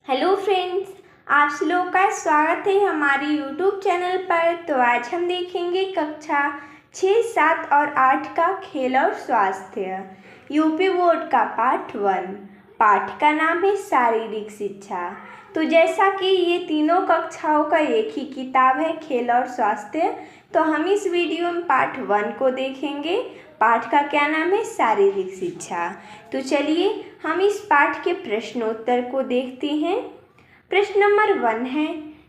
Hello friends, आप सब लोगों का स्वागत है हमारे यूट्यूब चैनल पर। तो आज हम देखेंगे कक्षा 6, 7 और 8 का खेल और स्वास्थ्य यूपी बोर्ड का पाठ 1। पाठ का नाम है शारीरिक शिक्षा। तो जैसा कि ये तीनों कक्षाओं का एक ही किताब है, खेल और स्वास्थ्य, तो हम इस वीडियो में पाठ 1 को देखेंगे। पाठ का क्या नाम है? शारीरिक शिक्षा। तो चलिए हम इस पाठ के प्रश्नोत्तर को देखते हैं। प्रश्न नंबर 1 है,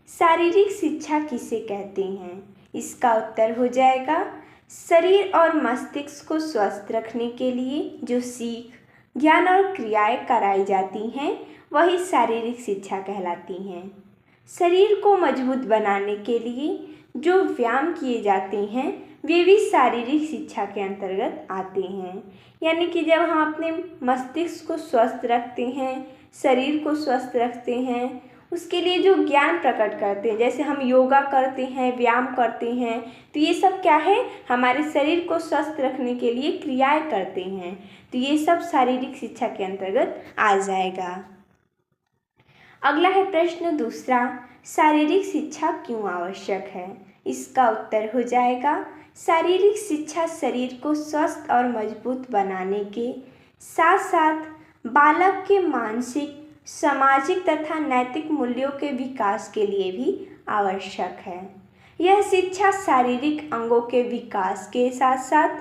शारीरिक शिक्षा किसे कहते हैं? इसका उत्तर हो जाएगा, शरीर और मस्तिष्क को स्वस्थ रखने के लिए जो सीख, ज्ञान और क्रियाएं कराई जाती हैं वही शारीरिक शिक्षा कहलाती हैं। शरीर को मजबूत बनाने के लिए जो व्यायाम किए जाते हैं वे भी शारीरिक शिक्षा के अंतर्गत आते हैं। यानी कि जब हम अपने मस्तिष्क को स्वस्थ रखते हैं, शरीर को स्वस्थ रखते हैं, उसके लिए जो ज्ञान प्रकट करते हैं, जैसे हम योगा करते हैं, व्यायाम करते हैं, तो ये सब क्या है? हमारे शरीर को स्वस्थ रखने के लिए क्रियाएं करते हैं। तो ये सब शारीरिक शिक्षा के अंतर्गत आ जाएगा। अगला है प्रश्न दूसरा, शारीरिक शिक्षा क्यों आवश्यक है? इसका उत्तर हो जाएगा, शारीरिक शिक्षा शरीर को स्वस्थ और मजबूत बनाने के साथ साथ बालक के मानसिक, सामाजिक तथा नैतिक मूल्यों के विकास के लिए भी आवश्यक है। यह शिक्षा शारीरिक अंगों के विकास के साथ साथ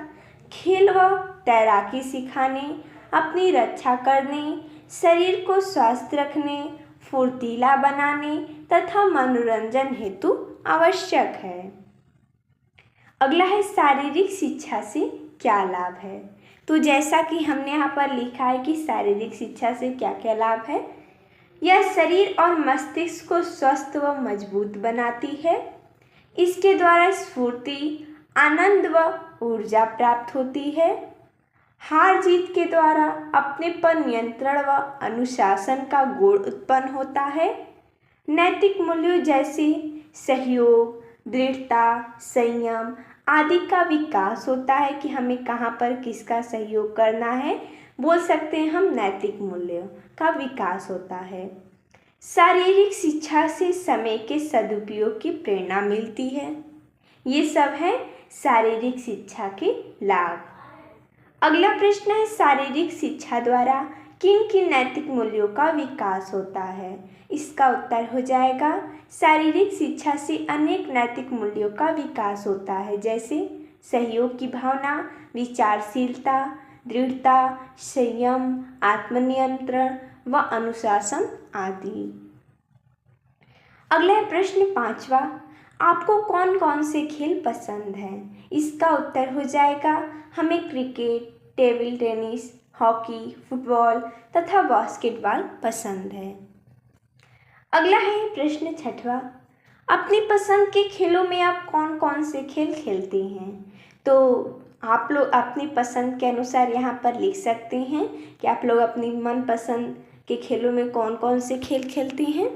खेल व तैराकी सिखाने, अपनी रक्षा करने, शरीर को स्वस्थ रखने, फुर्तीला बनाने तथा मनोरंजन हेतु आवश्यक है। अगला है, शारीरिक शिक्षा से क्या लाभ है? तो जैसा कि हमने यहाँ पर लिखा है कि शारीरिक शिक्षा से क्या क्या लाभ है। यह शरीर और मस्तिष्क को स्वस्थ व मजबूत बनाती है। इसके द्वारा स्फूर्ति, आनंद व ऊर्जा प्राप्त होती है। हार जीत के द्वारा अपने पर नियंत्रण व अनुशासन का गुण उत्पन्न होता है। नैतिक मूल्यों जैसे सहयोग, दृढ़ता, संयम आदि का विकास होता है कि हमें कहाँ पर किसका सहयोग करना है, बोल सकते हैं हम नैतिक मूल्यों का विकास होता है। शारीरिक शिक्षा से समय के सदुपयोग की प्रेरणा मिलती है। ये सब है शारीरिक शिक्षा के लाभ। अगला प्रश्न है, शारीरिक शिक्षा द्वारा किन किन नैतिक मूल्यों का विकास होता है? इसका उत्तर हो जाएगा, शारीरिक शिक्षा से अनेक नैतिक मूल्यों का विकास होता है, जैसे सहयोग की भावना, विचारशीलता, दृढ़ता, संयम, आत्मनियंत्रण व अनुशासन आदि। अगला है प्रश्न 5वां, आपको कौन कौन से खेल पसंद हैं? इसका उत्तर हो जाएगा, हमें cricket, table tennis, hockey, football तथा बास्केटबॉल पसंद है। अगला है प्रश्न 6वां, अपनी पसंद के खेलों में आप कौन कौन से खेल खेलते हैं? तो आप लोग अपनी पसंद के अनुसार यहाँ पर लिख सकते हैं कि आप लोग अपनी मनपसंद के खेलों में कौन कौन से खेल खेलते हैं।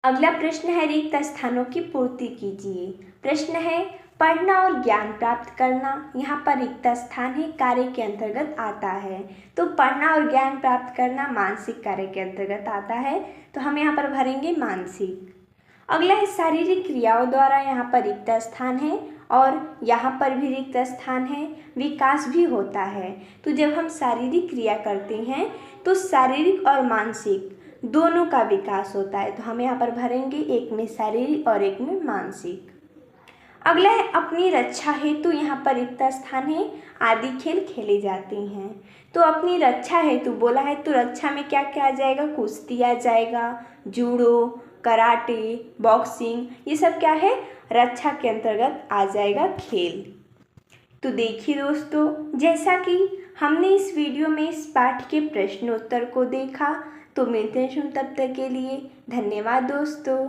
अगला प्रश्न है, रिक्त स्थानों की पूर्ति कीजिए। प्रश्न है, पढ़ना और ज्ञान प्राप्त करना, यहाँ पर रिक्त स्थान है, कार्य के अंतर्गत आता है। तो पढ़ना और ज्ञान प्राप्त करना मानसिक कार्य के अंतर्गत आता है, तो हम यहाँ पर भरेंगे मानसिक। अगला है, शारीरिक क्रियाओं द्वारा यहाँ पर रिक्त स्थान है और यहाँ पर भी रिक्त स्थान है, विकास भी होता है। तो जब हम शारीरिक क्रिया करते हैं तो शारीरिक और मानसिक दोनों का विकास होता है, तो हम यहाँ पर भरेंगे एक में शारीरिक और एक में मानसिक। अगला है, अपनी रक्षा हेतु, यहाँ पर रिक्त स्थान है, आदि खेल खेले जाते हैं। तो अपनी रक्षा हेतु बोला है, तो रक्षा में क्या क्या आ जाएगा? कुश्ती आ जाएगा, जूडो, कराटे, बॉक्सिंग, ये सब क्या है? रक्षा के अंतर्गत आ जाएगा खेल। तो देखिए दोस्तों, जैसा कि हमने इस वीडियो में इस पाठ के प्रश्नोत्तर को देखा, तो मिलते हैं तब तक के लिए धन्यवाद दोस्तों।